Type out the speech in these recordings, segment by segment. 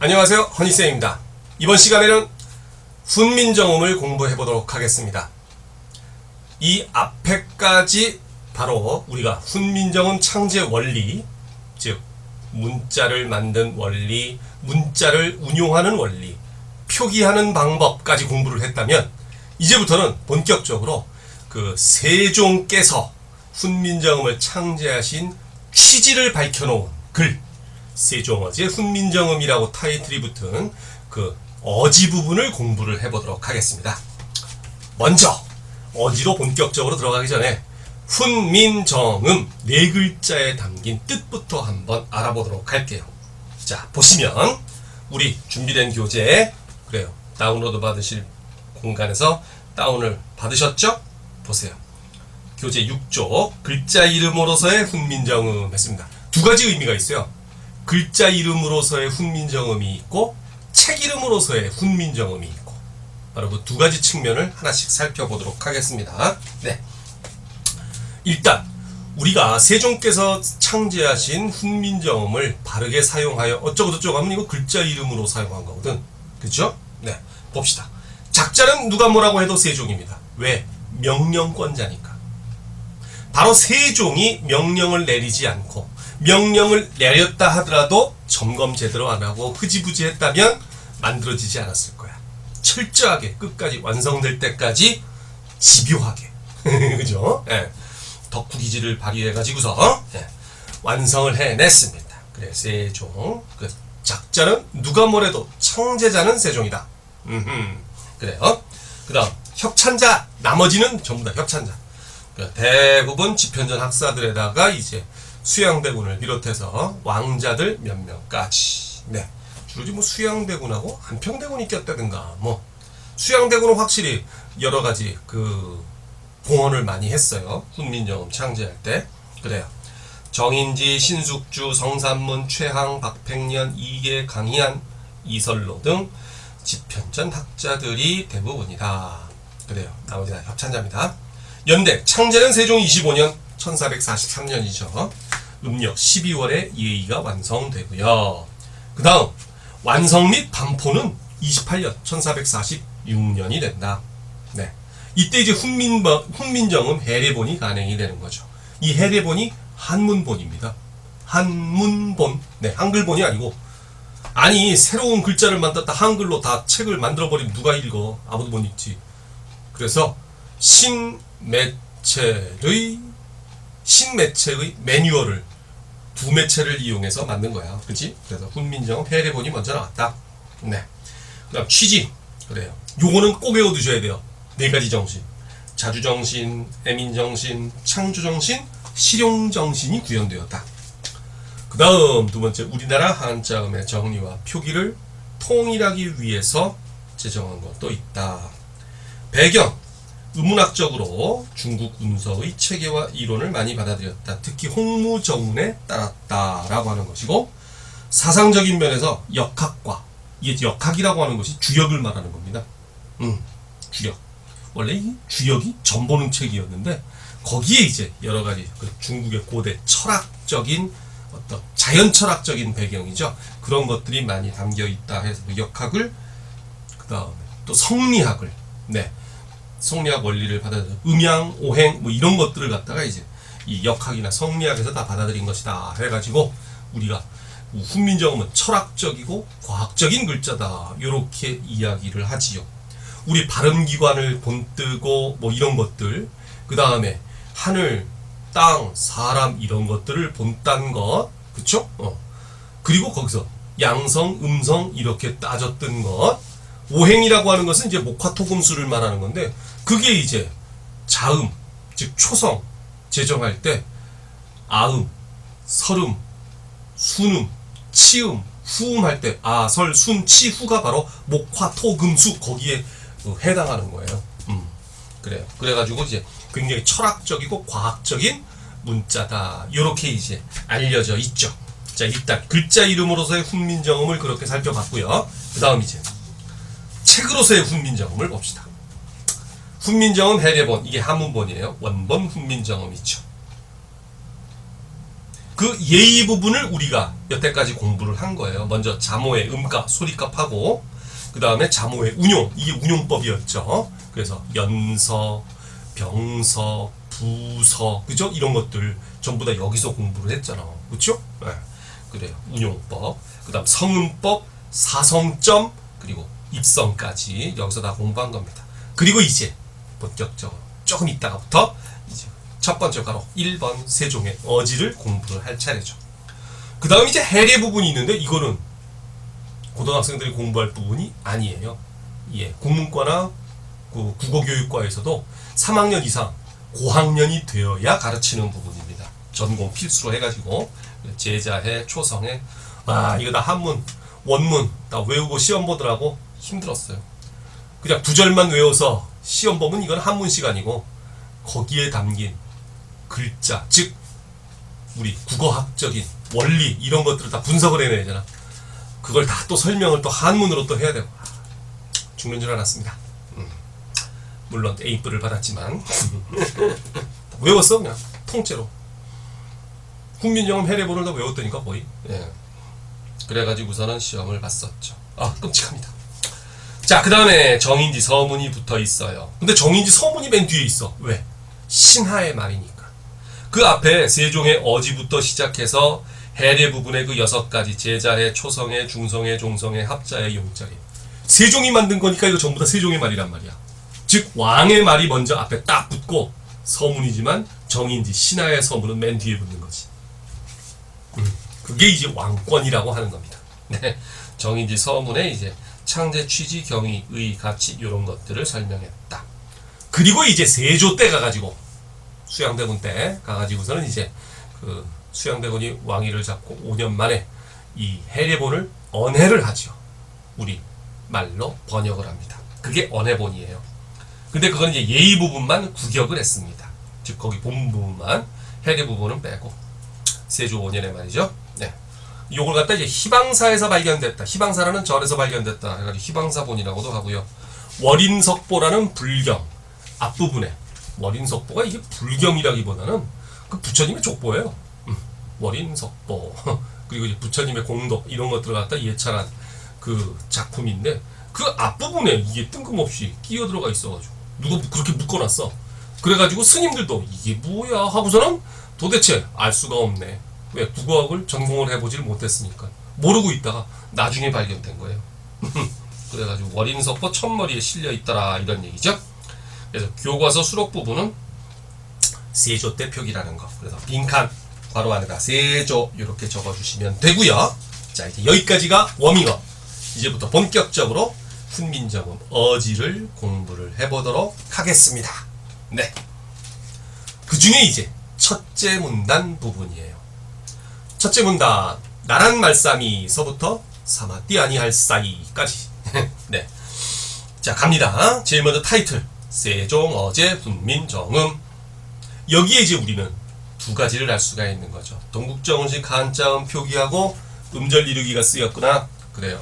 안녕하세요, 허니쌤입니다. 이번 시간에는 훈민정음을 공부해 보도록 하겠습니다. 이 앞에까지 바로 우리가 훈민정음 창제 원리, 즉 문자를 만든 원리, 문자를 운용하는 원리, 표기하는 방법까지 공부를 했다면 이제부터는 본격적으로 그 세종께서 훈민정음을 창제하신 취지를 밝혀놓은 글, 세종어지의 훈민정음이라고 타이틀이 붙은 그 어지 부분을 공부를 해보도록 하겠습니다. 먼저 어지로 본격적으로 들어가기 전에 훈민정음 네 글자에 담긴 뜻부터 한번 알아보도록 할게요. 자, 보시면 우리 준비된 교재, 그래요, 다운로드 받으실 공간에서 다운을 받으셨죠? 보세요. 교재 6쪽 글자 이름으로서의 훈민정음 했습니다. 두 가지 의미가 있어요. 글자 이름으로서의 훈민정음이 있고 책 이름으로서의 훈민정음이 있고, 바로 그 두 가지 측면을 하나씩 살펴보도록 하겠습니다. 네, 일단 우리가 세종께서 창제하신 훈민정음을 바르게 사용하여 어쩌고저쩌고 하면 이거 글자 이름으로 사용한 거거든, 그죠? 네, 봅시다. 작자는 누가 뭐라고 해도 세종입니다. 왜? 명령권자니까. 바로 세종이 명령을 내리지 않고, 명령을 내렸다 하더라도 점검 제대로 안 하고 흐지부지 했다면 만들어지지 않았을 거야. 철저하게 끝까지 완성될 때까지 집요하게 그죠? 네. 덕후기질을 발휘해가지고서 완성을 해냈습니다. 그래, 세종. 그 작자는 누가 뭐래도 창제자는 세종이다. 그래요. 그 다음 협찬자, 나머지는 전부 다 협찬자. 대부분 집현전 학사들에다가 이제 수양대군을 비롯해서 왕자들 몇 명까지, 네, 주로 뭐 수양대군하고 한평대군이 꼈다든가, 뭐 수양대군은 확실히 여러 가지 그 공헌을 많이 했어요. 훈민정음 창제할 때. 그래요. 정인지, 신숙주, 성산문, 최항, 박팽년, 이계, 강희안, 이설로 등 집현전 학자들이 대부분이다. 그래요. 나머지 다 협찬자입니다. 연대 창제는 세종 25년 1443년이죠. 음력 12월에 예의가 완성되고요. 그 다음 완성 및 반포는 28년 1446년이 된다. 네, 이때 이제 훈민정음 해례본이 간행이 되는 거죠. 이 해례본이 한문본입니다. 한문본. 네, 한글본이 아니고. 아니, 새로운 글자를 만들었다 한글로 다 책을 만들어버리면 누가 읽어? 아무도 못 읽지. 그래서 신매체의 매뉴얼을 두 매체를 이용해서 만든 거야. 그치? 그래서 훈민정음 해례본이 먼저 나왔다. 네. 그 다음 취지. 그래요. 요거는 꼭 외워두셔야 돼요. 네 가지 정신. 자주정신, 애민정신, 창조정신, 실용정신이 구현되었다. 그 다음 두 번째, 우리나라 한자음의 정리와 표기를 통일하기 위해서 제정한 것도 있다. 배경. 의문학적으로 중국 운서의 체계와 이론을 많이 받아들였다. 특히 홍무정운에 따랐다라고 하는 것이고, 사상적인 면에서 역학과, 이게 역학이라고 하는 것이 주역을 말하는 겁니다. 주역. 원래 이 주역이 전보능 책이었는데 거기에 이제 여러 가지 그 중국의 고대 철학적인 어떤 자연 철학적인 배경이죠. 그런 것들이 많이 담겨 있다 해서 역학을, 그 다음에 또 성리학을, 네, 성리학 원리를 받아들여 음양, 오행 뭐 이런 것들을 갖다가 이제 이 역학이나 성리학에서 다 받아들인 것이다 해가지고 우리가 훈민정음은 철학적이고 과학적인 글자다 요렇게 이야기를 하지요. 우리 발음기관을 본뜨고 뭐 이런 것들, 그 다음에 하늘, 땅, 사람 이런 것들을 본딴 것, 그쵸? 그리고 거기서 양성, 음성 이렇게 따졌던 것, 오행이라고 하는 것은 이제 목화토금수를 말하는 건데, 그게 이제 자음, 즉 초성 제정할 때 아음, 설음, 순음, 치음, 후음 할 때 아, 설, 순, 치, 후가 바로 목화토금수 거기에 해당하는 거예요. 그래요. 그래가지고 이제 굉장히 철학적이고 과학적인 문자다. 요렇게 이제 알려져 있죠. 자, 일단 글자 이름으로서의 훈민정음을 그렇게 살펴봤고요. 그 다음 이제 책으로서의 훈민정음을 봅시다. 훈민정음 해례본, 이게 한문본이에요. 원본 훈민정음이죠. 그 그 예의 부분을 우리가 여태까지 공부를 한 거예요. 먼저 자모의 음값, 소리값하고 그 다음에 자모의 운용, 이게 운용법이었죠. 그래서 연서, 병서, 부서, 그죠? 이런 것들 전부 다 여기서 공부를 했잖아. 그렇죠? 네. 그래요. 운용법, 그 다음 성음법, 사성점, 그리고 입성까지 여기서 다 공부한 겁니다. 그리고 이제 본격적으로 조금 있다가부터 이제 첫 번째 과로 1번 세종의 어지를 공부를 할 차례죠. 그 다음 이제 해례 부분이 있는데 이거는 고등학생들이 공부할 부분이 아니에요. 예, 국문과나 그 국어교육과에서도 3학년 이상 고학년이 되어야 가르치는 부분입니다. 전공 필수로 해가지고 제자해, 초성해, 이거 다 한문, 원문 다 외우고 시험 보더라고 힘들었어요. 그냥 구절만 외워서 시험 보면 이건 한문 시간이고 거기에 담긴 글자, 즉 우리 국어학적인 원리 이런 것들을 다 분석을 해내야 되잖아. 그걸 다 또 설명을 또 한문으로 또 해야 되고 죽는 줄 알았습니다. 물론 A뿔을 받았지만 외웠어 그냥 통째로. 훈민정음 해례본을 다 외웠다니까 거의. 예. 그래가지고서는 시험을 봤었죠. 끔찍합니다. 자, 그 다음에 정인지 서문이 붙어 있어요. 근데 정인지 서문이 맨 뒤에 있어. 왜? 신하의 말이니까. 그 앞에 세종의 어지부터 시작해서 해례 부분의 그 6가지 제자해, 초성해, 중성해, 종성해, 합자해, 용자해. 세종이 만든 거니까 이거 전부 다 세종의 말이란 말이야. 즉 왕의 말이 먼저 앞에 딱 붙고 서문이지만 정인지 신하의 서문은 맨 뒤에 붙는 거지. 그게 이제 왕권이라고 하는 겁니다. 네. 정인지 서문에 이제 창제, 취지, 경위, 의, 가치 이런 것들을 설명했다. 그리고 이제 세조 때 가가지고 수양대군 때 가가지고서는 이제 그 수양대군이 왕위를 잡고 5년 만에 이 해례본을 언해를 하죠. 우리 말로 번역을 합니다. 그게 언해본이에요. 근데 그건 이제 예의 부분만 구격을 했습니다. 즉 거기 본 부분만, 해례 부분은 빼고. 세조 5년에 말이죠. 네. 요걸 갖다 이제 희방사에서 발견됐다. 희방사라는 절에서 발견됐다. 그래가지고 희방사본이라고도 하고요. 월인석보라는 불경 앞부분에, 월인석보가 이게 불경이라기보다는 그 부처님의 족보예요. 월인석보 그리고 이제 부처님의 공덕 이런 것들을 갖다 예찬한 그 작품인데 그 앞부분에 이게 뜬금없이 끼어 들어가 있어가지고 누가 그렇게 묶어놨어. 그래가지고 스님들도 이게 뭐야 하고서는 도대체 알 수가 없네. 왜? 국어학을 전공을 해보질 못했으니까 모르고 있다가 나중에 발견된 거예요. 그래가지고 월인석보 첫머리에 실려 있더라 이런 얘기죠. 그래서 교과서 수록 부분은 세조 때 표기라는 거. 그래서 빈칸 괄호 안에다 세조 이렇게 적어주시면 되고요. 자, 이제 여기까지가 워밍업. 이제부터 본격적으로 훈민정음 어지를 공부를 해보도록 하겠습니다. 네. 그 중에 이제 첫째 문단 부분이에요. 첫째 문단, 나란 말싸미서부터 사마띠 아니할 사이까지. 네. 자, 갑니다. 제일 먼저 타이틀. 세종, 어제, 훈민정음. 여기에 이제 우리는 두 가지를 알 수가 있는 거죠. 동국정음식 한자음 표기하고 음절 이루기가 쓰였구나. 그래요.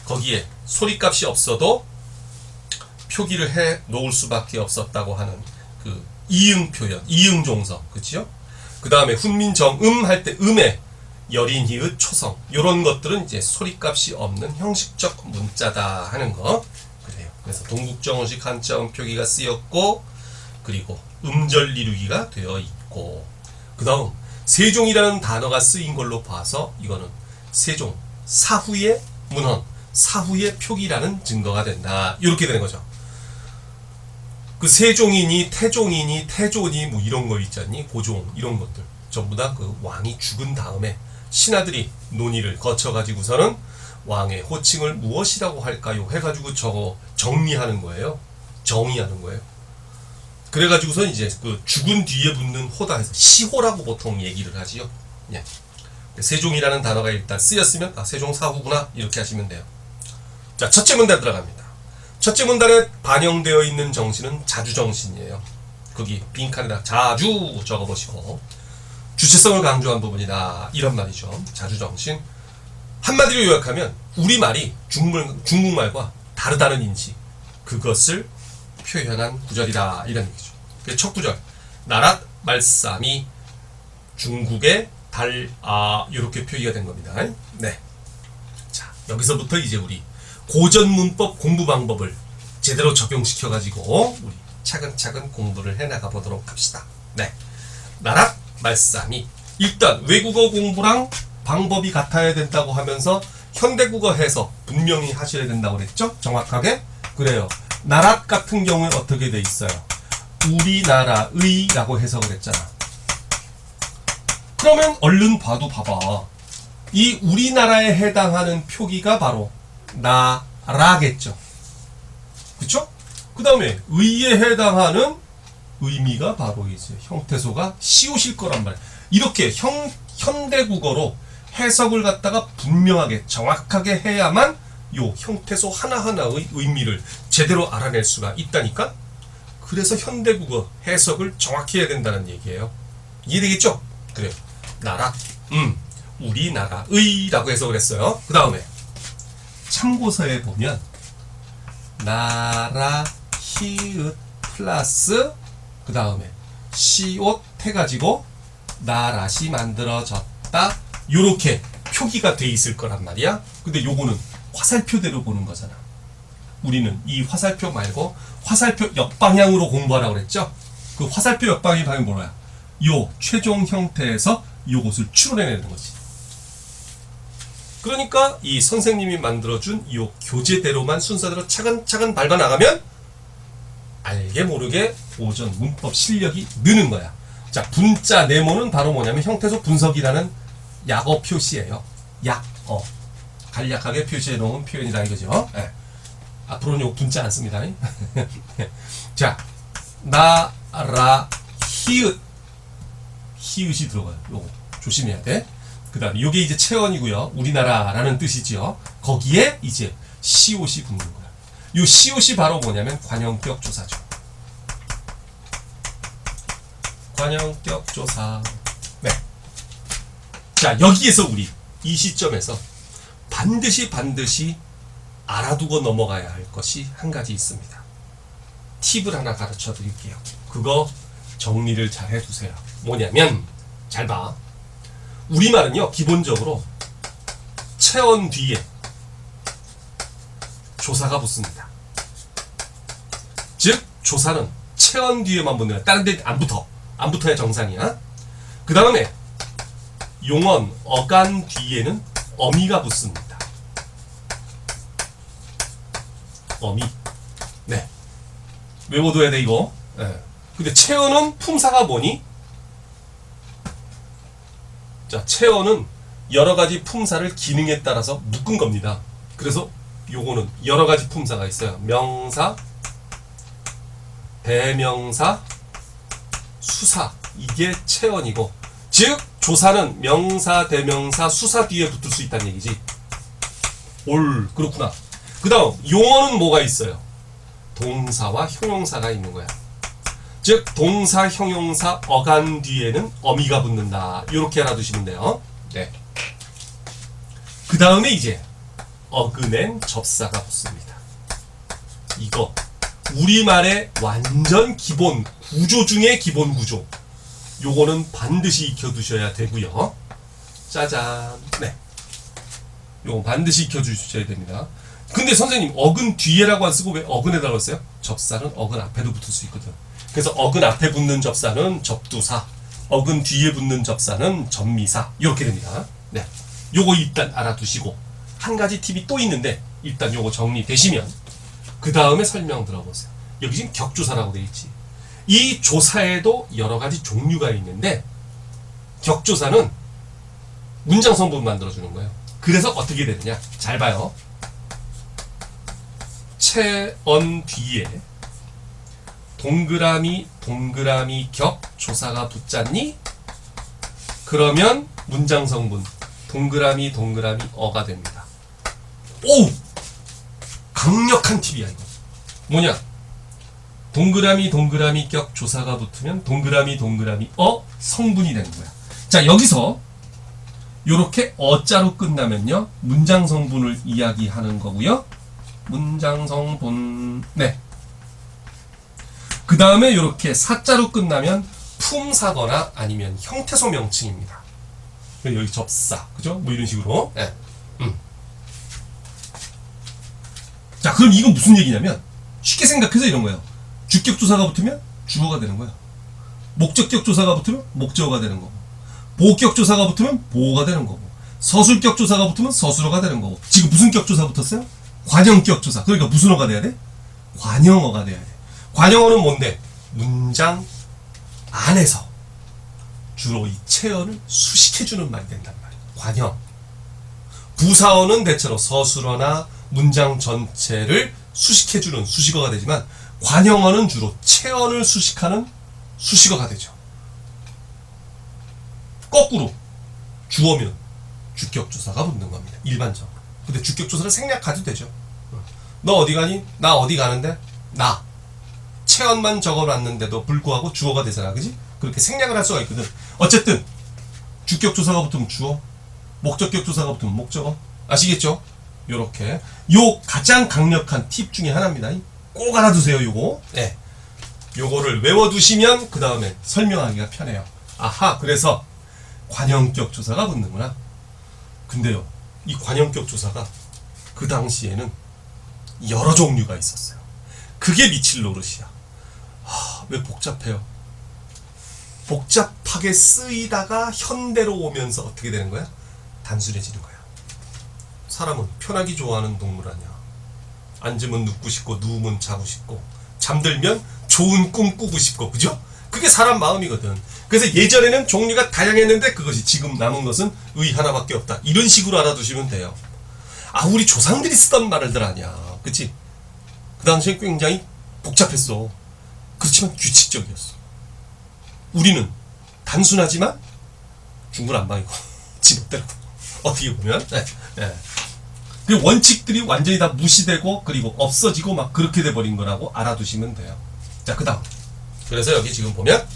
거기에 소리값이 없어도 표기를 해 놓을 수밖에 없었다고 하는 그 이응 표현, 이응 종성, 그치요? 그 다음에 훈민정음 할 때 음에 여린, 히읗, 초성 이런 것들은 이제 소리값이 없는 형식적 문자다 하는 거. 그래요. 그래서 동국정음식 한자음 표기가 쓰였고, 그리고 음절 이루기가 되어 있고, 그 다음 세종이라는 단어가 쓰인 걸로 봐서 이거는 세종 사후의 문헌, 사후의 표기라는 증거가 된다. 이렇게 되는 거죠. 그 세종이니 태종이니 태조니 뭐 이런 거 있잖니, 고종 이런 것들 전부 다 그 왕이 죽은 다음에 신하들이 논의를 거쳐가지고서는 왕의 호칭을 무엇이라고 할까요? 해가지고 저거 정리하는 거예요. 정의하는 거예요. 그래가지고서 이제 그 죽은 뒤에 붙는 호다 해서 시호라고 보통 얘기를 하지요. 예. 세종이라는 단어가 일단 쓰였으면 세종 사후구나 이렇게 하시면 돼요. 자, 첫째 문단 들어갑니다. 첫째 문단에 반영되어 있는 정신은 자주정신이에요. 거기 빈칸에다 자주 적어보시고 주체성을 강조한 부분이다 이런 말이죠. 자주정신. 한마디로 요약하면 우리말이 중국말과 다르다는 인지, 그것을 표현한 구절이다 이런 얘기죠. 첫 구절, 나랏 말싸미 중국의 이렇게 표기가 된 겁니다. 네. 자, 여기서부터 이제 우리 고전 문법 공부 방법을 제대로 적용시켜가지고 우리 차근차근 공부를 해나가 보도록 합시다. 네. 나락 말싸미. 일단 외국어 공부랑 방법이 같아야 된다고 하면서 현대국어 해석 분명히 하셔야 된다고 그랬죠? 정확하게? 그래요. 나락 같은 경우에 어떻게 돼 있어요? 우리나라의 라고 해석을 했잖아. 그러면 얼른 봐봐. 이 우리나라에 해당하는 표기가 바로 나라겠죠. 그쵸? 그 다음에 의에 해당하는 의미가 바로 이제 형태소가 시옷일 거란 말이야. 이렇게 현대국어로 해석을 갖다가 분명하게 정확하게 해야만 요 형태소 하나하나의 의미를 제대로 알아낼 수가 있다니까. 그래서 현대국어 해석을 정확히 해야 된다는 얘기예요. 이해되겠죠? 그래요. 나라, 우리나라의 라고 해석을 했어요. 그 다음에 참고서에 보면 나라, 히읗 플러스 그 다음에 시옷 해가지고 나라시 만들어졌다 요렇게 표기가 돼 있을 거란 말이야. 근데 요거는 화살표대로 보는 거잖아. 우리는 이 화살표 말고 화살표 역방향으로 공부하라고 그랬죠. 그 화살표 역방향이 뭐야? 요 최종 형태에서 요것을 추론해내는 거지. 그러니까 이 선생님이 만들어준 이 교재대로만 순서대로 차근차근 밟아 나가면 알게 모르게 오전 문법 실력이 느는 거야. 자, 분자 네모는 바로 뭐냐면 형태소 분석이라는 약어 표시예요. 약어. 간략하게 표시해 놓은 표현이다 이거죠. 네. 앞으로는 요 분자 안 씁니다. 자, 나라 히읗. 히읗이 들어가요. 요거 조심해야 돼. 그 다음에 요게 이제 체언이고요. 우리나라라는 뜻이죠. 거기에 이제 시옷이 붙는 거야. 요 시옷이 바로 뭐냐면 관형격 조사죠. 관형격 조사. 네. 자, 여기에서 우리 이 시점에서 반드시 알아두고 넘어가야 할 것이 한 가지 있습니다. 팁을 하나 가르쳐 드릴게요. 그거 정리를 잘 해두세요. 뭐냐면 잘 봐. 우리말은요 기본적으로 체언 뒤에 조사가 붙습니다. 즉 조사는 체언 뒤에만 붙는 거야. 다른 데 안 붙어. 안 붙어야 정상이야. 그 다음에 용언 어간 뒤에는 어미가 붙습니다. 어미. 네. 외워둬야 돼 이거. 네. 근데 체언은 품사가 뭐니? 자, 체언은 여러 가지 품사를 기능에 따라서 묶은 겁니다. 그래서 요거는 여러 가지 품사가 있어요. 명사, 대명사, 수사. 이게 체언이고, 즉 조사는 명사, 대명사, 수사 뒤에 붙을 수 있다는 얘기지. 그렇구나. 그 다음 용어는 뭐가 있어요? 동사와 형용사가 있는 거야. 즉 동사, 형용사, 어간 뒤에는 어미가 붙는다. 이렇게 알아두시면 돼요. 네. 그 다음에 이제 어근엔 접사가 붙습니다. 이거 우리말의 완전 기본 구조 중에 기본 구조. 요거는 반드시 익혀두셔야 되고요. 짜잔. 네. 요거 반드시 익혀주셔야 됩니다. 근데 선생님 어근 뒤에라고 안 쓰고 왜 어근에다가 썼어요? 접사는 어근 앞에도 붙을 수 있거든. 그래서 어근 앞에 붙는 접사는 접두사, 어근 뒤에 붙는 접사는 접미사 이렇게 됩니다. 네, 요거 일단 알아두시고 한 가지 팁이 또 있는데 일단 요거 정리되시면 그 다음에 설명 들어보세요. 여기 지금 격조사라고 돼 있지. 이 조사에도 여러 가지 종류가 있는데 격조사는 문장 성분 만들어주는 거예요. 그래서 어떻게 되느냐? 잘 봐요. 체언 뒤에 동그라미 격 조사가 붙잖니? 그러면 문장 성분 동그라미 어가 됩니다. 오! 강력한 팁이야 이거. 뭐냐? 동그라미 격 조사가 붙으면 동그라미 어 성분이 되는 거야. 자, 여기서 요렇게 어자로 끝나면요 문장 성분을 이야기하는 거고요. 문장 성분. 네. 그 다음에 이렇게 사자로 끝나면 품사거나 아니면 형태소 명칭입니다. 여기 접사, 그죠? 뭐 이런 식으로. 예. 자, 그럼 이건 무슨 얘기냐면 쉽게 생각해서 이런 거예요. 주격조사가 붙으면 주어가 되는 거야. 목적격조사가 붙으면 목적어가 되는 거고, 보격조사가 붙으면 보어가 되는 거고, 서술격조사가 붙으면 서술어가 되는 거고. 지금 무슨 격조사 붙었어요? 관형격조사. 그러니까 무슨 어가 돼야 돼? 관형어가 돼야 돼. 관형어는 뭔데? 문장 안에서 주로 이 체어를 수식해주는 말이 된단 말이야. 관형. 부사어는 대체로 서술어나 문장 전체를 수식해주는 수식어가 되지만, 관형어는 주로 체언을 수식하는 수식어가 되죠. 거꾸로 주어면 주격조사가 붙는 겁니다. 일반적으로. 근데 주격조사를 생략해도 되죠. 너 어디 가니? 나 어디 가는데? 나. 체언만 적어놨는데도 불구하고 주어가 되잖아. 그지? 그렇게 생략을 할 수가 있거든. 어쨌든 주격조사가 붙으면 주어, 목적격조사가 붙으면 목적어. 아시겠죠? 요렇게. 요 가장 강력한 팁 중에 하나입니다. 꼭 알아두세요. 요거. 네. 요거를 외워두시면 그 다음에 설명하기가 편해요. 아하, 그래서 관형격 조사가 붙는구나. 근데요, 이 관형격 조사가 그 당시에는 여러 종류가 있었어요. 그게 미칠 노릇이야. 왜 복잡해요? 복잡하게 쓰이다가 현대로 오면서 어떻게 되는 거야? 단순해지는 거야. 사람은 편하기 좋아하는 동물 아니야. 앉으면 눕고 싶고, 누우면 자고 싶고, 잠들면 좋은 꿈 꾸고 싶고, 그죠? 그게 사람 마음이거든. 그래서 예전에는 종류가 다양했는데 그것이 지금 남은 것은 의 하나밖에 없다. 이런 식으로 알아두시면 돼요. 아, 우리 조상들이 쓰던 말들 아니야. 그치? 그 당시에 굉장히 복잡했어. 그렇지만 규칙적이었어. 우리는 단순하지만 중구난방이고 지멋대로. 어떻게 보면. 네. 네. 그 원칙들이 완전히 다 무시되고 그리고 없어지고 막 그렇게 돼버린 거라고 알아두시면 돼요. 자, 그 다음. 그래서 여기 지금 보면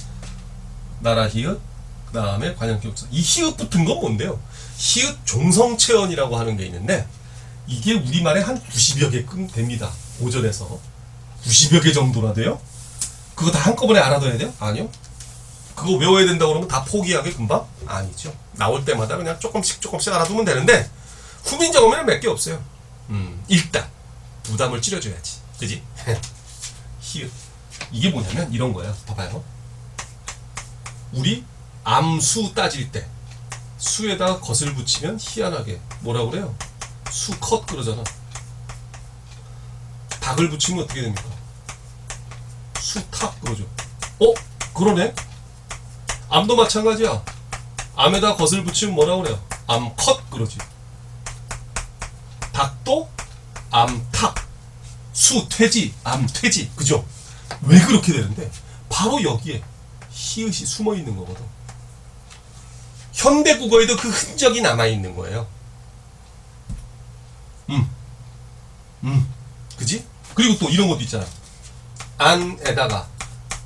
나라 히읗, 그 다음에 관형격조사. 이 히읗 붙은 건 뭔데요? 히읗 종성체언이라고 하는 게 있는데, 이게 우리말에 한 90여 개끔 됩니다. 오전에서 90여 개 정도나 돼요? 그거 다 한꺼번에 알아둬야 돼요? 아니요. 그거 외워야 된다고 그러면 다 포기하게 금방? 아니죠. 나올 때마다 그냥 조금씩 알아두면 되는데, 후민정음에는 몇 개 없어요. 일단 부담을 줄여줘야지. 그지? 히읗. 이게 뭐냐면 이런 거야. 봐봐요. 우리 암수 따질 때 수에다가 겉을 붙이면 희한하게 뭐라고 그래요? 수컷 그러잖아. 닭을 붙이면 어떻게 됩니까? 수탁 그러죠. 그러네. 암도 마찬가지야. 암에다 겉을 붙이면 뭐라고 그래요? 암컷 그러지. 닭도 암탁, 수퇴지, 암퇴지. 그죠? 왜 그렇게 되는데? 바로 여기에 히읗이 숨어 있는 거거든. 현대 국어에도 그 흔적이 남아 있는 거예요. 그지? 그리고 또 이런 것도 있잖아. 안에다가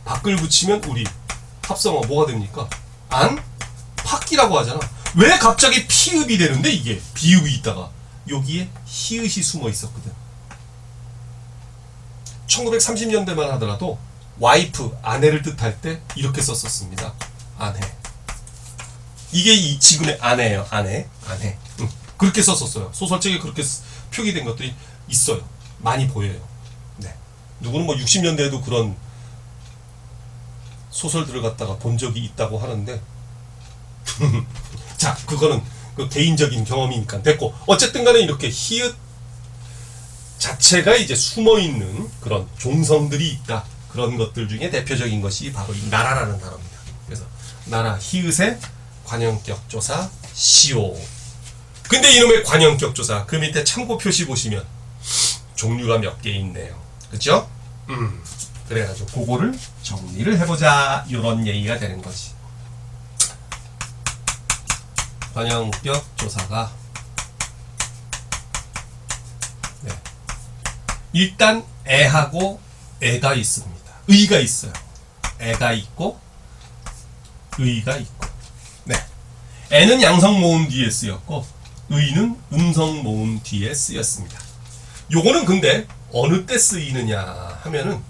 밖을 붙이면 우리 합성어 뭐가 됩니까? 안? 팍기라고 하잖아. 왜 갑자기 피읍이 되는데 이게 비읍이 있다가 여기에 히읗이 숨어 있었거든. 1930년대만 하더라도 와이프, 아내를 뜻할 때 이렇게 썼었습니다. 아내. 이게 이 지금의 아내예요. 아내. 그렇게 썼었어요. 소설책에 그렇게 표기된 것들이 있어요. 많이 보여요. 네. 누구는 뭐 60년대에도 그런 소설들을 갖다가 본 적이 있다고 하는데 자, 그거는 그 개인적인 경험이니까 됐고, 어쨌든 간에 이렇게 히읗 자체가 이제 숨어있는 그런 종성들이 있다. 그런 것들 중에 대표적인 것이 바로 이 나라라는 단어입니다. 그래서 나라 히읗의 관형격 조사 시오. 근데 이놈의 관형격 조사 그 밑에 참고 표시 보시면 종류가 몇 개 있네요. 그쵸? 그래가지고 그거를 정리를 해보자. 요런 얘기가 되는 거지. 관형격 조사가 네. 일단 애하고 애가 있습니다. 의가 있어요. 애가 있고 의가 있고. 네. 애는 양성 모음 뒤에 쓰였고 의는 음성 모음 뒤에 쓰였습니다. 요거는 근데 어느 때 쓰이느냐 하면은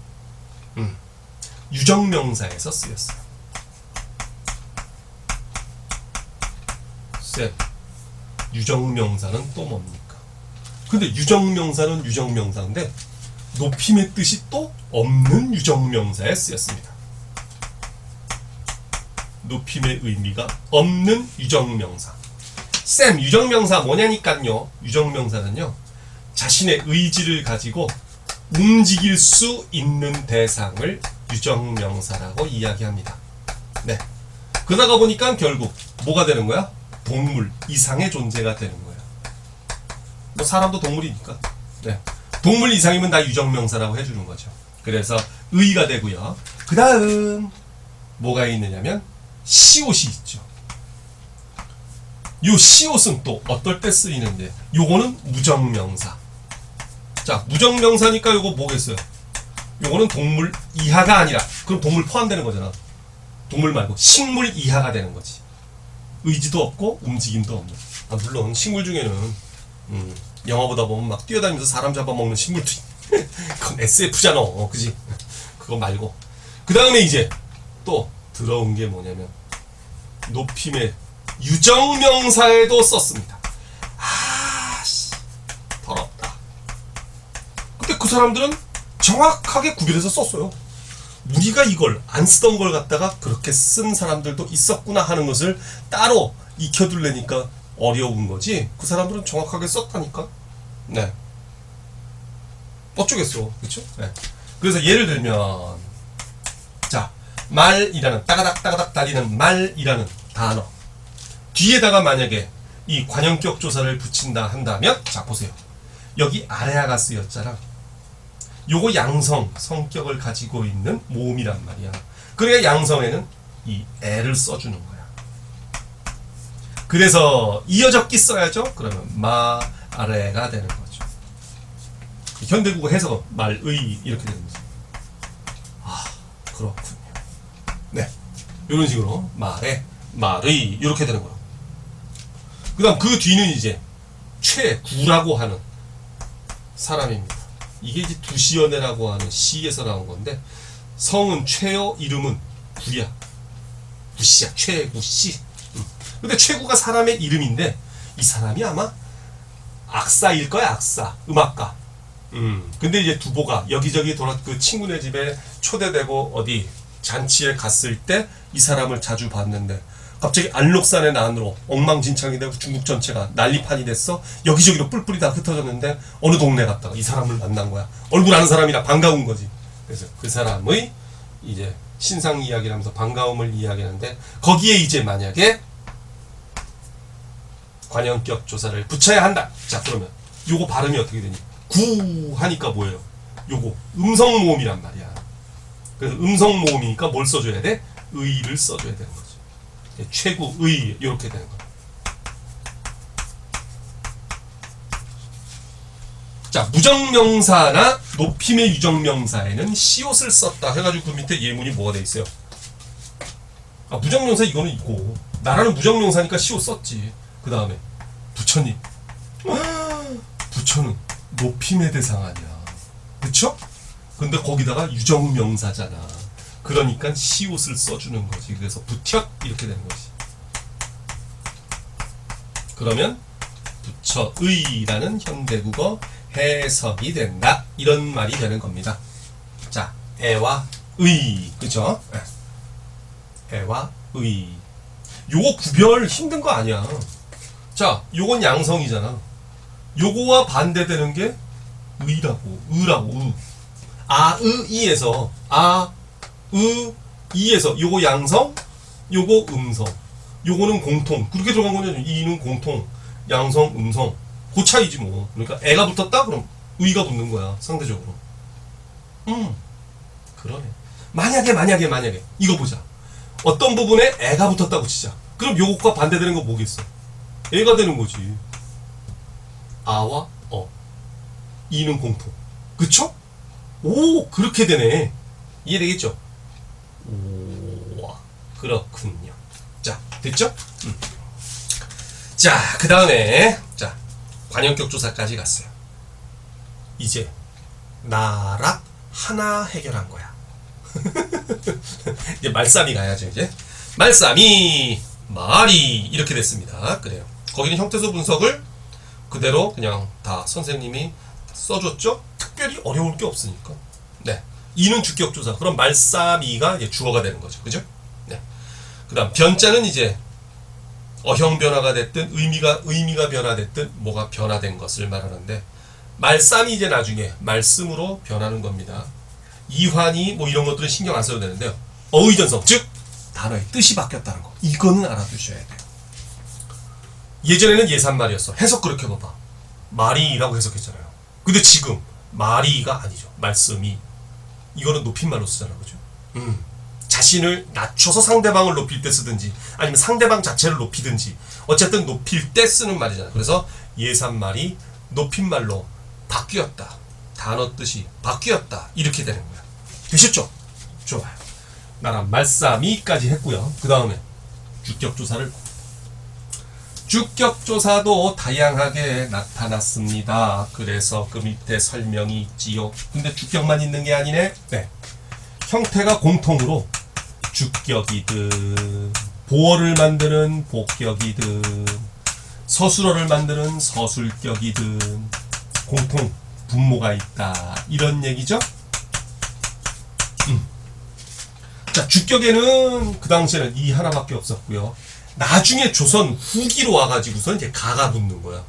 유정명사에서 쓰였어요. 쌤, 유정명사는 또 뭡니까? 근데 유정명사는 유정명사인데 높임의 뜻이 또 없는 유정명사에 쓰였습니다. 높임의 의미가 없는 유정명사. 쌤, 유정명사 뭐냐니깐요. 유정명사는요, 자신의 의지를 가지고 움직일 수 있는 대상을 유정명사라고 이야기합니다. 네. 그러다가 보니까 결국 뭐가 되는 거야? 동물 이상의 존재가 되는 거야. 뭐 사람도 동물이니까. 네. 동물 이상이면 다 유정명사라고 해주는 거죠. 그래서 의가 되고요. 그 다음 뭐가 있느냐면 시옷이 있죠. 요 시옷은 또 어떨 때 쓰이는데, 요거는 무정명사. 자, 무정명사니까 요거 뭐겠어요? 요거는 동물 이하가 아니라, 그럼 동물 포함되는 거잖아. 동물 말고 식물 이하가 되는 거지. 의지도 없고 움직임도 없는. 아, 물론 식물 중에는 영화 보다 보면 막 뛰어다니면서 사람 잡아먹는 식물도 그건 SF잖아. 그지? 그거 말고. 그 다음에 이제 또 들어온 게 뭐냐면 높임의 유정명사에도 썼습니다. 아씨, 더럽다. 근데 그 사람들은 정확하게 구별해서 썼어요. 우리가 이걸 안 쓰던 걸 갖다가 그렇게 쓴 사람들도 있었구나 하는 것을 따로 익혀둘래니까 어려운 거지. 그 사람들은 정확하게 썼다니까. 네. 어쩌겠어. 그쵸? 네. 그래서 예를 들면, 자, 말이라는, 따가닥 따가닥 달리는 말이라는 단어 뒤에다가 만약에 이 관형격 조사를 붙인다 한다면, 자 보세요. 여기 아래아가 쓰였잖아. 요거 양성 성격을 가지고 있는 모음이란 말이야. 그러니까 양성에는 이 애를 써주는 거야. 그래서 이어적기 써야죠. 그러면 마 아래가 되는 거죠. 현대국어 해석 말의 이렇게 되는 거죠. 아, 그렇군요. 네, 이런 식으로 말의 말의 이렇게 되는 거예요. 그다음 그 뒤는 이제 최구라고 하는 사람입니다. 이게 이제 두시연애라고 하는 시에서 나온 건데, 성은 최여, 이름은 구야. 구씨야, 최구씨. 근데 최구가 사람의 이름인데, 이 사람이 아마 악사일 거야, 악사. 음악가. 근데 이제 두보가 여기저기 그 친구네 집에 초대되고 어디 잔치에 갔을 때 이 사람을 자주 봤는데, 갑자기 안록산의 난으로 엉망진창이 되고 중국 전체가 난리판이 됐어. 여기저기로 뿔뿔이 다 흩어졌는데 어느 동네 갔다가 이 사람을 만난 거야. 얼굴 아는 사람이라 반가운 거지. 그래서 그 사람의 이제 신상 이야기를 하면서 반가움을 이야기하는데, 거기에 이제 만약에 관형격 조사를 붙여야 한다. 자, 그러면 요거 발음이 어떻게 되니? 구 하니까 뭐예요? 요거 음성 모음이란 말이야. 그래서 음성 모음이니까 뭘 써줘야 돼? 의를 써줘야 되는 거지. 최구의 이렇게 되는 거야. 자, 무정명사나 높임의 유정명사에는 시옷을 썼다 해가지고 그 밑에 예문이 뭐가 돼 있어요? 아, 무정명사 이거는 있고, 나라는 무정명사니까 시옷 썼지. 그 다음에 부처님. 부처는 높임의 대상 아니야. 그쵸? 근데 거기다가 유정명사잖아. 그러니까 시옷을 써주는 거지. 그래서 부텨 이렇게 되는 거지. 그러면 부처의라는 현대국어 해석이 된다, 이런 말이 되는 겁니다. 자, 애와 의, 그쵸? 애와 의. 요거 구별 힘든 거 아니야. 자, 요건 양성이잖아. 요거와 반대되는 게 의라고, 의. 아, 이에서 이에서 요거 양성, 요거 음성, 요거는 공통. 그렇게 들어간 거냐? 이는 공통, 양성, 음성. 그 차이지 뭐. 그러니까 애가 붙었다? 그럼 의가 붙는 거야, 상대적으로. 그러네. 만약에 이거 보자. 어떤 부분에 애가 붙었다고 치자. 그럼 요것과 반대되는 거 뭐겠어? 애가 되는 거지. 아와 이는 공통. 그쵸? 오, 그렇게 되네. 이해되겠죠? 오, 그렇군요. 자, 됐죠? 자, 그 다음에, 자, 관형격 조사까지 갔어요. 이제, 나락 하나 해결한 거야. 이제 말싸미 가야죠, 이제. 말싸미, 말이 이렇게 됐습니다. 그래요. 거기는 형태소 분석을 그대로 그냥 다 선생님이 써줬죠. 특별히 어려울 게 없으니까. 네. 이는 주격조사. 그럼 말싸미가 이제 주어가 되는 거죠. 그죠? 네. 그다음 변자는 이제 어형 변화가 됐든 의미가 변화됐든 뭐가 변화된 것을 말하는데 말싸미 이제 나중에 말씀으로 변하는 겁니다. 이환이 뭐 이런 것들은 신경 안 써도 되는데요. 어의전성 즉 단어의 뜻이 바뀌었다는 거. 이거는 알아두셔야 돼요. 예전에는 예산말이었어. 해석 그렇게 봐봐. 말이라고 해석했잖아요. 근데 지금 말이가 아니죠. 말씀이. 이거는 높임말로 쓰잖아. 그죠? 자신을 낮춰서 상대방을 높일 때 쓰든지 아니면 상대방 자체를 높이든지 어쨌든 높일 때 쓰는 말이잖아. 그래서 예산말이 높임말로 바뀌었다. 단어 뜻이 바뀌었다. 이렇게 되는 거야. 되셨죠? 좋아요. 나랑 말싸미까지 했고요. 그 다음에 주격조사를 주격조사도 다양하게 나타났습니다. 그래서 그 밑에 설명이 있지요. 근데 주격만 있는 게 아니네. 네. 형태가 공통으로 주격이든 보어를 만드는 복격이든 서술어를 만드는 서술격이든 공통 분모가 있다. 이런 얘기죠. 자, 주격에는 그 당시에는 이 하나밖에 없었고요. 나중에 조선 후기로 와가지고서 이제 가가 붙는 거야.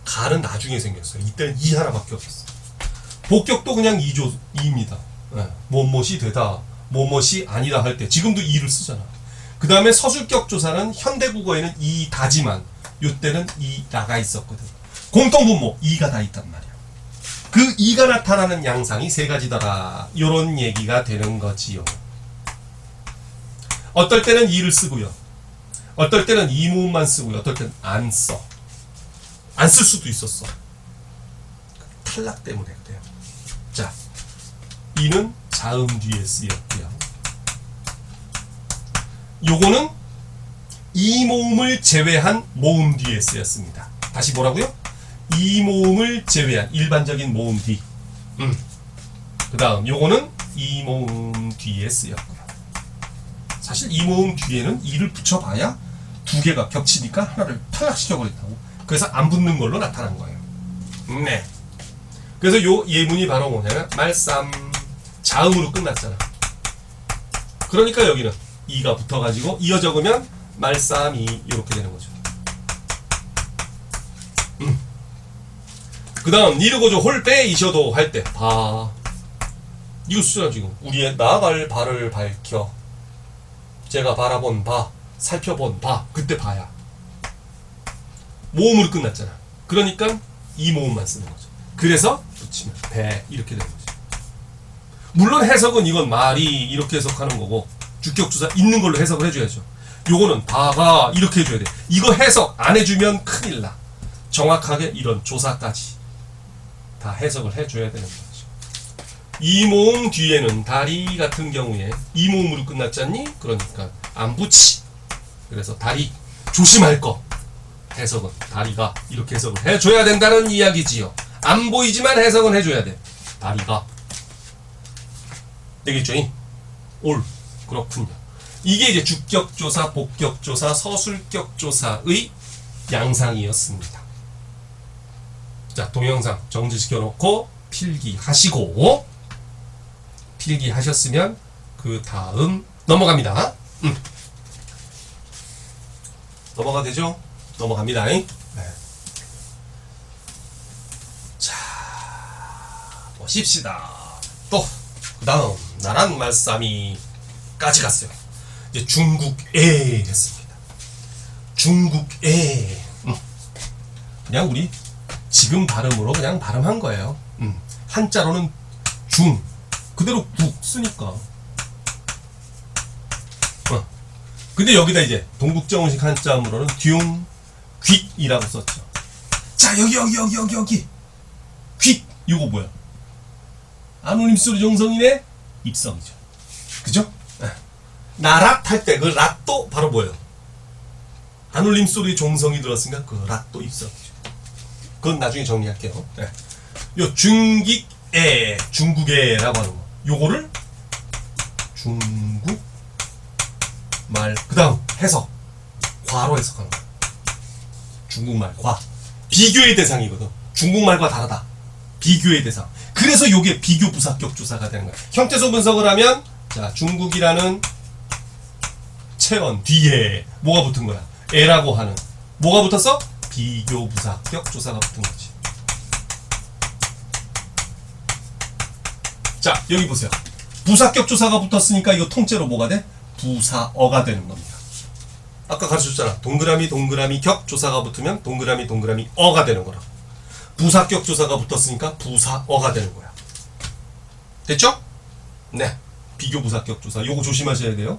가는 나중에 생겼어요. 이때는 이 하나밖에 없었어. 복격도 그냥 2입니다. 네. 뭐뭇이 되다, 뭐뭇이 아니다 할 때 지금도 이를 쓰잖아. 그 다음에 서술격 조사는 현대국어에는 이 다지만 요때는 이 라가 있었거든. 공통분모 이가 다 있단 말이야. 그 이가 나타나는 양상이 세 가지더라. 요런 얘기가 되는 거지요. 어떨 때는 이를 쓰고요. 어떨 때는 이 모음만 쓰고요. 어떨 때는 안 써. 안 쓸 수도 있었어. 탈락 때문에 그래요. 자, 이는 자음 뒤에 쓰였고요. 요거는 이 모음을 제외한 모음 뒤에 쓰였습니다. 다시 뭐라고요? 이 모음을 제외한 일반적인 모음 뒤. 그 다음 요거는 이 모음 뒤에 쓰였고요. 사실 이 모음 뒤에는 이를 붙여봐야 두 개가 겹치니까 하나를 탈락시켜버린다고. 그래서 안 붙는 걸로 나타난 거예요. 네. 그래서 요 예문이 바로 뭐냐면 말쌈 자음으로 끝났잖아. 그러니까 여기는 이가 붙어가지고 이어 적으면 말쌈이 이렇게 되는 거죠. 그 다음 니르고조 홀빼 이셔도 할 때 바. 이거 쓰잖아 지금. 우리의 나아갈 바를 밝혀. 제가 바라본 바, 살펴본 바. 그때 바야. 모음으로 끝났잖아. 그러니까 이 모음만 쓰는 거죠. 그래서 붙이면 배 이렇게 되는 거죠. 물론 해석은 이건 말이 이렇게 해석하는 거고 주격조사 있는 걸로 해석을 해줘야죠. 요거는 바가 이렇게 해줘야 돼. 이거 해석 안 해주면 큰일 나. 정확하게 이런 조사까지 다 해석을 해줘야 되는 거죠. 이 모음 뒤에는 다리 같은 경우에 이 모음으로 끝났잖니? 그러니까 안 붙이. 그래서 다리 조심할 거. 해석은 다리가 이렇게 해석을 해줘야 된다는 이야기지요. 안 보이지만 해석은 해줘야 돼. 다리가. 되겠죠? 올. 그렇군요. 이게 이제 주격조사, 복격조사, 서술격조사의 양상이었습니다. 자, 동영상 정지시켜 놓고 필기하시고 필기하셨으면 그 다음 넘어갑니다. 넘어가 되죠? 넘어갑니다. 네. 자, 보십시다. 또 그 다음 나란 말싸미까지 갔어요. 이제 중국에 했습니다. 중국에 그냥 우리 지금 발음으로 그냥 발음한 거예요. 한자로는 중 그대로 국 쓰니까. 근데 여기다 이제 동국정식 한자음으로는 듀용 귓이라고 썼죠. 자, 여기 귓 이거 뭐야? 안울림 소리 정성이네. 입성이죠. 그죠? 나랏 할 때 그 랏도 바로 뭐예요? 안울림 소리 종성이 들었으니까 그 랏도 입성이죠. 그건 나중에 정리할게요. 네. 요 중국에라고 하는 거. 요거를 중국 말 그 다음 해석 과로 해석하는 거야. 중국말 과. 비교의 대상이거든. 중국말과 다르다. 비교의 대상. 그래서 요게 비교 부사격 조사가 되는 거야. 형태소 분석을 하면 자, 중국이라는 체언 뒤에 뭐가 붙은 거야? 에라고 하는 뭐가 붙었어? 비교 부사격 조사가 붙은 거지. 자, 여기 보세요. 부사격 조사가 붙었으니까 이거 통째로 뭐가 돼? 부사어가 되는 겁니다. 아까 가르쳤잖아. 동그라미 동그라미 격 조사가 붙으면 동그라미 동그라미 어가 되는 거라. 부사격 조사가 붙었으니까 부사어가 되는 거야. 됐죠? 네. 비교 부사격 조사. 요거 조심하셔야 돼요.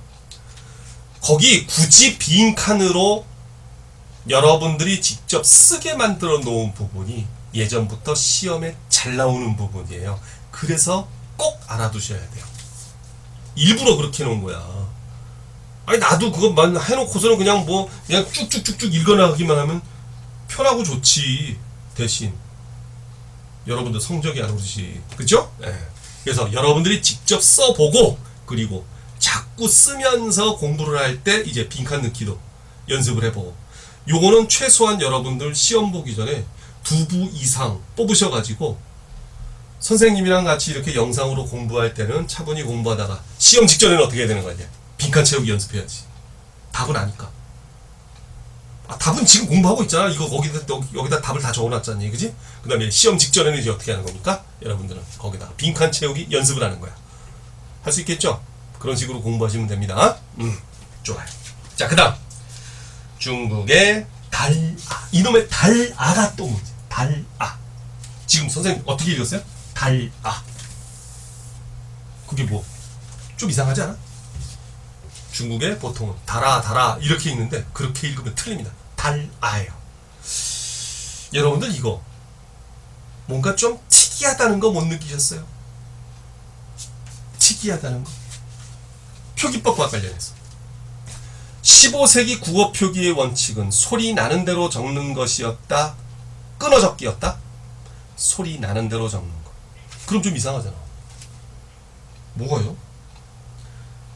거기 굳이 빈칸으로 여러분들이 직접 쓰게 만들어 놓은 부분이 예전부터 시험에 잘 나오는 부분이에요. 그래서 꼭 알아두셔야 돼요. 일부러 그렇게 해놓은 거야. 아니 나도 그것만 해놓고서는 그냥 그냥 쭉쭉쭉쭉 읽어나가기만 하면 편하고 좋지. 대신 여러분들 성적이 안 오르지. 그죠? 네. 그래서 여러분들이 직접 써보고 그리고 자꾸 쓰면서 공부를 할 때 이제 빈칸 넣기도 연습을 해보고, 요거는 최소한 여러분들 시험 보기 전에 2부 이상 뽑으셔가지고 선생님이랑 같이 이렇게 영상으로 공부할 때는 차분히 공부하다가 시험 직전에는 어떻게 해야 되는 거야? 빈칸 채우기 연습해야지. 답은 아니까. 답은 지금 공부하고 있잖아. 이거 여기다 답을 다 적어놨잖니, 그지? 그 다음에 시험 직전에는 이제 어떻게 하는 겁니까? 여러분들은 거기다가 빈칸 채우기 연습을 하는 거야. 할 수 있겠죠? 그런 식으로 공부하시면 됩니다. 좋아요. 자, 그 다음 중국의 달아. 이놈의 달아가 또 문제. 달아. 지금 선생님 어떻게 읽었어요? 달아. 그게 뭐 좀 이상하지 않아? 중국에 보통은 달아 이렇게 읽는데 그렇게 읽으면 틀립니다. 달아예요. 여러분들 이거 뭔가 좀 특이하다는 거 못 느끼셨어요? 특이하다는 거. 표기법과 관련해서 15세기 국어 표기의 원칙은 소리 나는 대로 적는 것이었다, 끊어 적기였다. 소리 나는 대로 적는 거. 그럼 좀 이상하잖아. 뭐가요?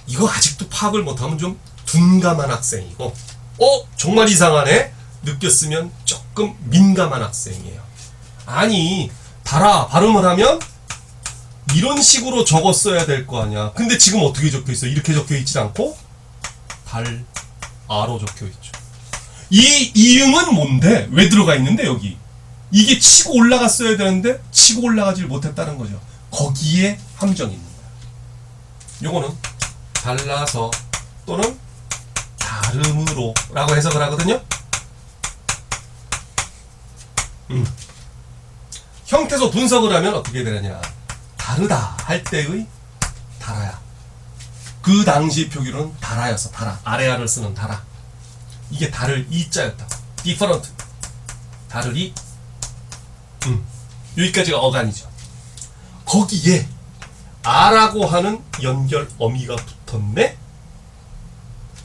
이거 아직도 파악을 못하면 좀 둔감한 학생이고, 정말 이상하네 느꼈으면 조금 민감한 학생이에요. 아니 달아 발음을 하면 이런 식으로 적었어야 될 거 아니야. 근데 지금 어떻게 적혀 있어? 이렇게 적혀 있지 않고 달아로 적혀 있죠. 이 이응은 뭔데? 왜 들어가 있는데 여기? 이게 치고 올라갔어야 되는데 치고 올라가질 못했다는 거죠. 거기에 함정이 있는 거야. 요거는 달라서 또는 다름으로 라고 해석을 하거든요. 형태소 분석을 하면 어떻게 되느냐. 다르다 할 때의 달아야. 그 당시 표기로는 달아였어. 달아. 아래아를 쓰는 달아. 이게 다를 이자였다. different. 다르리. 여기까지가 어간이죠. 거기에 아라고 하는 연결 어미가 붙었네?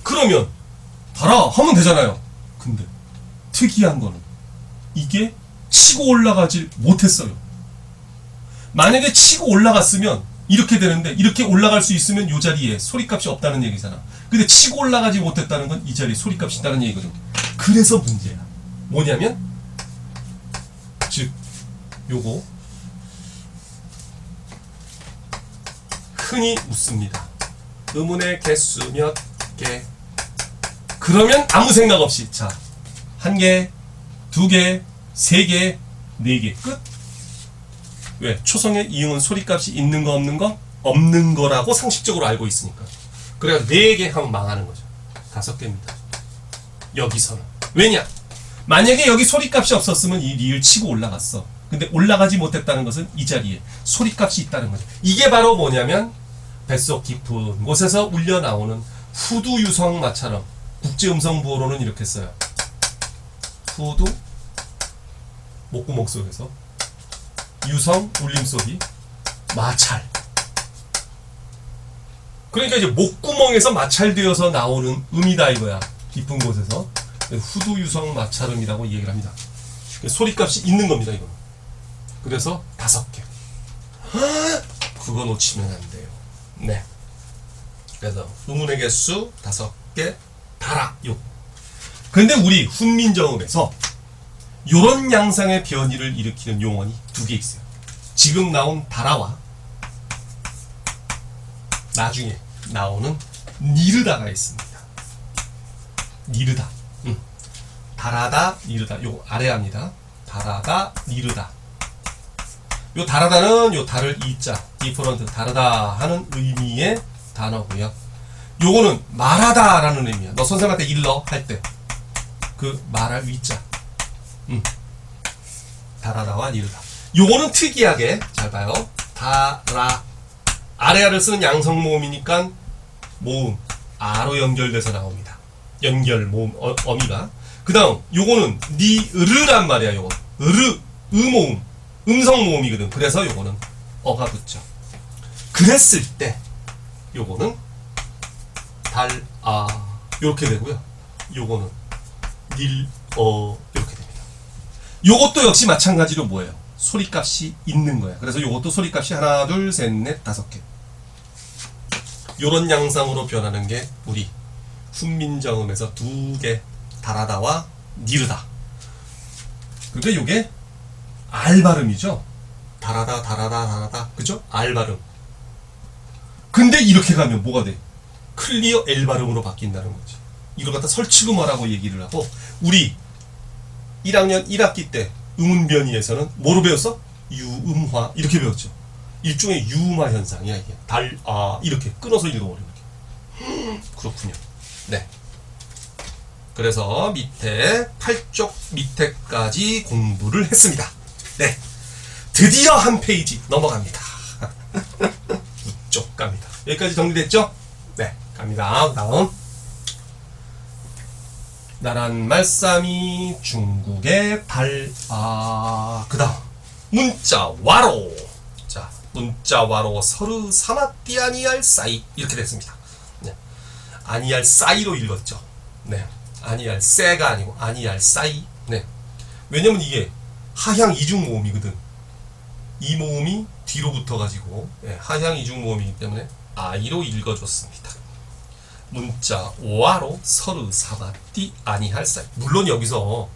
그러면 달아 하면 되잖아요. 근데 특이한 거는 이게 치고 올라가질 못했어요. 만약에 치고 올라갔으면 이렇게 되는데, 이렇게 올라갈 수 있으면 이 자리에 소리값이 없다는 얘기잖아. 근데 치고 올라가지 못했다는 건 이 자리에 소리값이 있다는 얘기거든. 그래서 문제야. 뭐냐면 즉 요거 흔히 묻습니다. 의문의 개수 몇 개? 그러면 아무 생각 없이 자, 1개, 2개, 3개, 4개 끝. 왜? 초성의 이응은 소리값이 있는 거 없는 거? 없는 거라고 상식적으로 알고 있으니까. 그래서 4개 하면 망하는 거죠. 5개입니다. 여기서는. 왜냐? 만약에 여기 소리값이 없었으면 이 리을 치고 올라갔어. 근데 올라가지 못했다는 것은 이 자리에 소리값이 있다는 거죠. 이게 바로 뭐냐면 뱃속 깊은 곳에서 울려 나오는 후두 유성 마처럼 국제음성부호로는 이렇게 써요. 후두 목구멍 속에서 유성 울림소리 마찰. 그러니까 이제 목구멍에서 마찰되어서 나오는 음이다 이거야. 깊은 곳에서. 후두 유성 마찰음이라고 얘기를 합니다. 소리값이 있는 겁니다 이거는. 그래서 5개. 그거 놓치면 안 돼요. 네. 그래서 의문의 개수 5개 달아. 요. 근데 우리 훈민정음에서 요런 양상의 변이를 일으키는 용언이 두 개 있어요. 지금 나온 다라와 나중에 나오는 니르다가 있습니다. 니르다. 다라다, 니르다. 요 아래합니다. 다라다, 니르다. 요 다라다는 요 다를 이자, 디퍼런트, 다르다 하는 의미의 단어고요. 요거는 말하다라는 의미야. 너 선생님한테 일러 할 때 그 말할 위자. 다라다와 니르다. 요거는 특이하게 잘 봐요. 다라 아래아를 쓰는 양성 모음이니까 모음 아로 연결돼서 나옵니다. 연결 모음 어미가. 그다음 요거는 니르란 말이야. 요거 음모음 음성 모음이거든. 그래서 요거는 어가 붙죠. 그랬을 때 요거는 요렇게 되고요. 요거는 이렇게 됩니다. 요것도 역시 마찬가지로 뭐예요? 소리값이 있는 거야. 그래서 요것도 소리값이 하나, 둘, 셋, 넷, 5개. 요런 양상으로 변하는 게 우리 훈민정음에서 두 개, 다라다와 니르다. 그러니까 요게 알 발음이죠. 다라다, 다라다, 다라다. 그죠? 알 발음. 근데 이렇게 가면 뭐가 돼? 클리어 L 발음으로 바뀐다는 거지. 이걸 갖다 설치구마라고 얘기를 하고, 우리 1학년 1학기 때 음운변이에서는 뭐로 배웠어? 유음화 이렇게 배웠죠. 일종의 유음화 현상이야 이게. 이렇게 끊어서 읽어버리는 게. 그렇군요. 네. 그래서 밑에 8쪽 밑에까지 공부를 했습니다. 네. 드디어 한 페이지 넘어갑니다. 우쪽 갑니다. 여기까지 정리됐죠? 네. 갑니다. 다음. 나란 말싸미 중국의 그 다음 문자 와로. 자, 문자 와로 서르 사마띠 아니할 싸이 이렇게 됐습니다. 네. 아니할 싸이로 읽었죠. 네. 아니할 쎄가 아니고 아니할 싸이. 네. 왜냐면 이게 하향 이중 모음이거든. 이 모음이 뒤로 붙어가지고 네. 하향 이중 모음이기 때문에 아이로 읽어줬습니다. 문자 와로 서르 사마띠 아니할 싸이. 물론 여기서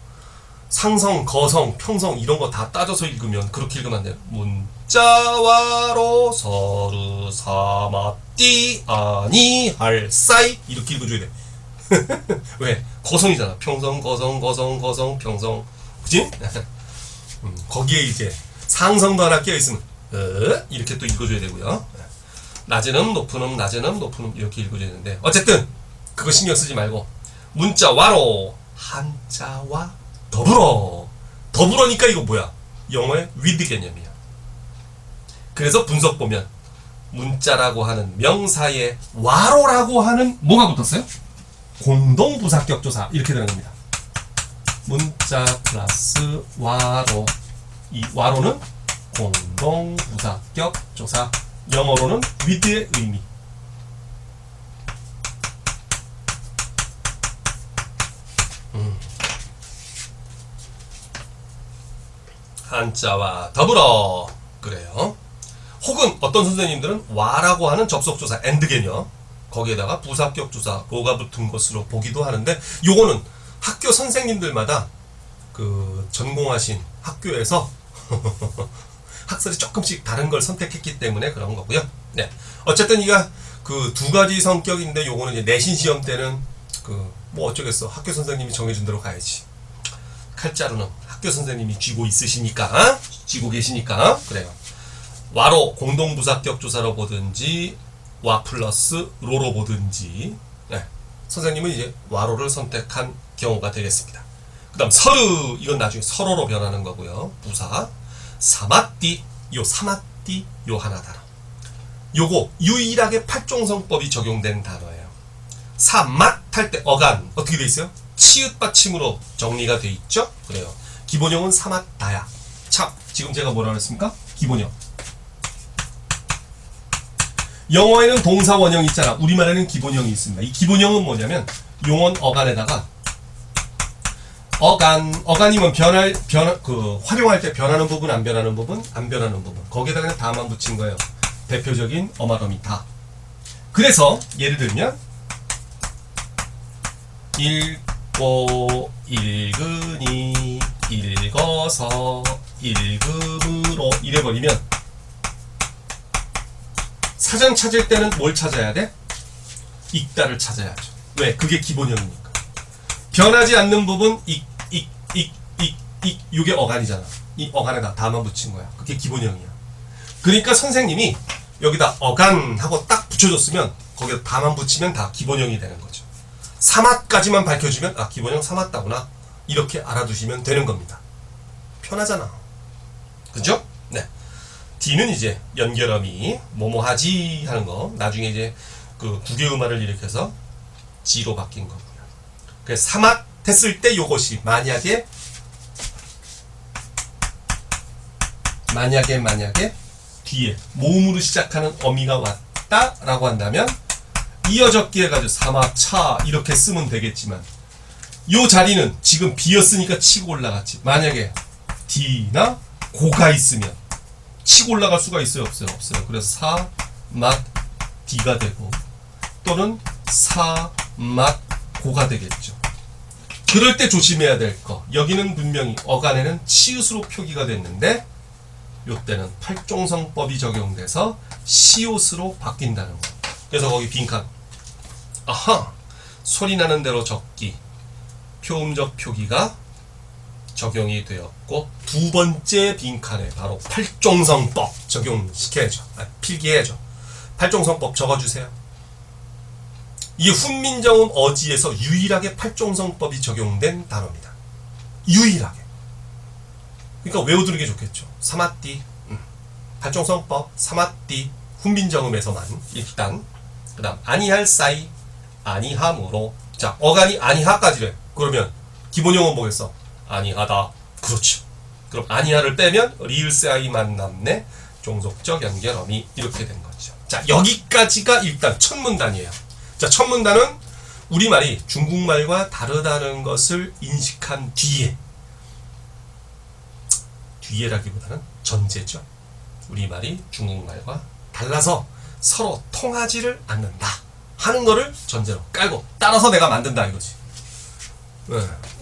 상성, 거성, 평성 이런 거 다 따져서 읽으면 그렇게 읽으면 안 돼요. 문자 와로 서르 사마띠 아니할 싸이 이렇게 읽어줘야 돼. 왜? 거성이잖아. 평성, 거성, 거성, 거성, 평성. 그치? 거기에 이제 상성도 하나 껴있으면 이렇게 또 읽어줘야 되고요. 낮은 음, 높은 음, 낮은 음, 높은 음 이렇게 읽어줘야 되는데 어쨌든 그거 신경 쓰지 말고 문자 와로 한자와 더불어니까 이거 뭐야? 영어의 with 개념이야. 그래서 분석 보면 문자라고 하는 명사에 와로라고 하는 뭐가 붙었어요? 공동부사격조사 이렇게 되는 겁니다. 문자 플러스 와로. 이 와로는 공동부사격조사. 영어로는 with의 의미. 한자와 더불어. 그래요. 혹은 어떤 선생님들은 와라고 하는 접속조사 and 개념 거기에다가 부사격조사 로가 붙은 것으로 보기도 하는데 요거는 학교 선생님들마다 그 전공하신 학교에서 학설이 조금씩 다른 걸 선택했기 때문에 그런 거고요. 네. 어쨌든 이가 그 두 가지 성격인데 요거는 이제 내신 시험 때는 그 뭐 어쩌겠어. 학교 선생님이 정해준 대로 가야지. 칼자루는 학교 선생님이 쥐고 있으시니까, 쥐고 계시니까 그래요. 와로 공동부사격 조사로 보든지 와 플러스 로로 보든지 네. 선생님은 이제 와로를 선택한 경우가 되겠습니다. 그 다음 서르 이건 나중에 서로로 변하는 거고요. 부사 사마띠 요 사마띠 요 하나 단어 요거 유일하게 팔종성법이 적용된 단어예요. 사맛 할 때 어간 어떻게 돼 있어요? 치읓 받침으로 정리가 돼 있죠? 그래요. 기본형은 사맛다야. 참 지금 제가 뭐라 그랬습니까? 기본형. 영어에는 동사 원형 있잖아. 우리말에는 기본형이 있습니다. 이 기본형은 뭐냐면 용언 어간에다가 어간이면 활용할 때 변하는 부분, 안 변하는 부분, 안 변하는 부분. 거기에다 그냥 다만 붙인 거예요. 대표적인 어마어미 다. 그래서 예를 들면 읽고 읽으니 읽어서 읽음으로 이래버리면 사전 찾을 때는 뭘 찾아야 돼? 읽다를 찾아야죠. 왜? 그게 기본형이니까. 변하지 않는 부분 이게 어간이잖아. 이 어간에다 다만 붙인 거야. 그게 기본형이야. 그러니까 선생님이 여기다 어간하고 딱 붙여줬으면 거기다 다만 붙이면 다 기본형이 되는 거죠. 사맛까지만 밝혀주면 아 기본형 사맛다구나 이렇게 알아두시면 되는 겁니다. 편하잖아. 그죠? 네. D는 이제 연결어미 뭐뭐하지 하는 거 나중에 이제 그 국외음화를 일으켜서 G로 바뀐 거고요. 그래서 사맛 했을 때 요것이 만약에 뒤에 모음으로 시작하는 어미가 왔다라고 한다면 이어적기 해가지고 사마차 이렇게 쓰면 되겠지만 요 자리는 지금 비었으니까 치고 올라갔지. 만약에 D나 고가 있으면 치고 올라갈 수가 있어요? 없어요? 없어요. 그래서 사맛 D가 되고 또는 사맛 고가 되겠죠. 그럴 때 조심해야 될 거. 여기는 분명히 어간에는 치읓으로 표기가 됐는데 요때는 팔종성법이 적용돼서 시옷으로 바뀐다는 거. 그래서 거기 빈칸. 아하! 소리 나는 대로 적기. 표음적 표기가 적용이 되었고 두 번째 빈칸에 바로 팔종성법 적용시켜야죠. 필기해야죠. 팔종성법 적어주세요. 이게 훈민정음 어지에서 유일하게 팔종성법이 적용된 단어입니다. 유일하게. 그러니까 외워두는 게 좋겠죠. 사마띠, 팔종성법, 사마띠, 훈민정음에서만 일단. 그 다음 아니할 사이, 아니함으로. 자, 어간이 아니하까지래. 그러면 기본형은 뭐겠어? 아니하다. 그렇죠. 그럼 아니하를 빼면 리을사이만 남네. 종속적 연결어미 이렇게 된 거죠. 자, 여기까지가 일단 첫 문단이에요. 자, 첫 문단은 우리말이 중국말과 다르다는 것을 인식한 뒤에라기보다는 전제죠. 우리말이 중국말과 달라서 서로 통하지를 않는다 하는 거를 전제로 깔고 따라서 내가 만든다 이거지.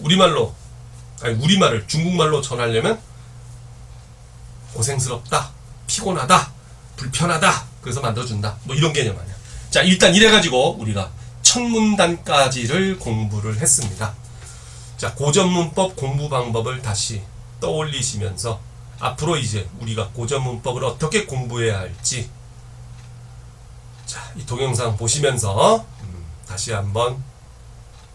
우리말을 중국말로 전하려면 고생스럽다, 피곤하다, 불편하다 그래서 만들어준다 뭐 이런 개념 아니야. 자, 일단 이래가지고 우리가 첫 문단까지를 공부를 했습니다. 자, 고전문법 공부 방법을 다시 떠올리시면서 앞으로 이제 우리가 고전문법을 어떻게 공부해야 할지 자, 이 동영상 보시면서 다시 한번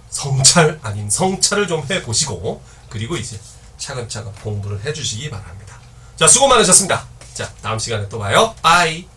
성찰 아닌 성찰을 좀 해보시고 그리고 이제 차근차근 공부를 해주시기 바랍니다. 자, 수고 많으셨습니다. 자, 다음 시간에 또 봐요. 빠이.